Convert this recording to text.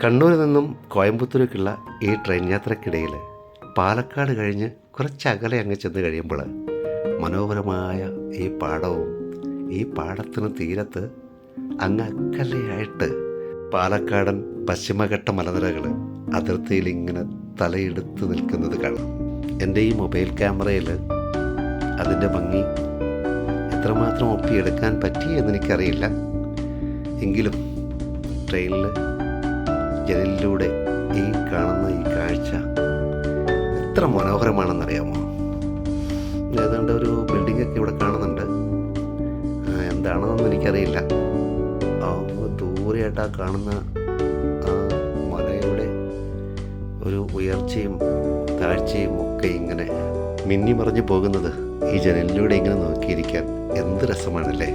കണ്ണൂരിൽ നിന്നും കോയമ്പത്തൂരേക്കുള്ള ഈ ട്രെയിൻ യാത്രക്കിടയിൽ പാലക്കാട് കഴിഞ്ഞ് കുറച്ചകലെ അങ്ങ് ചെന്ന് കഴിയുമ്പോൾ മനോഹരമായ ഈ പാടവും ഈ പാടത്തിന് തീരത്ത് അങ്ങ് അക്കലെയായിട്ട് പാലക്കാടൻ പശ്ചിമഘട്ട മലനിരകൾ അതിർത്തിയിൽ ഇങ്ങനെ തലയെടുത്ത് നിൽക്കുന്നത് കാണാം. എൻ്റെ ഈ മൊബൈൽ ക്യാമറയിൽ അതിൻ്റെ ഭംഗി എത്രമാത്രം ഒപ്പിയെടുക്കാൻ പറ്റി എന്നെനിക്കറിയില്ല. എങ്കിലും ട്രെയിനിൽ ജനലിലൂടെ ഈ കാണുന്ന ഈ കാഴ്ച എത്ര മനോഹരമാണെന്നറിയാമോ? ഏതാണ്ട് ഒരു ബിൽഡിങ്ങൊക്കെ ഇവിടെ കാണുന്നുണ്ട്. എന്താണെന്നൊന്നും എനിക്കറിയില്ല. ദൂരെയായിട്ട് ആ കാണുന്ന ആ മലയുടെ ഒരു ഉയർച്ചയും താഴ്ചയും ഒക്കെ ഇങ്ങനെ മിന്നി മറിഞ്ഞു പോകുന്നത് ഈ ജനലിലൂടെ ഇങ്ങനെ നോക്കിയിരിക്കാൻ എന്ത് രസമാണല്ലേ.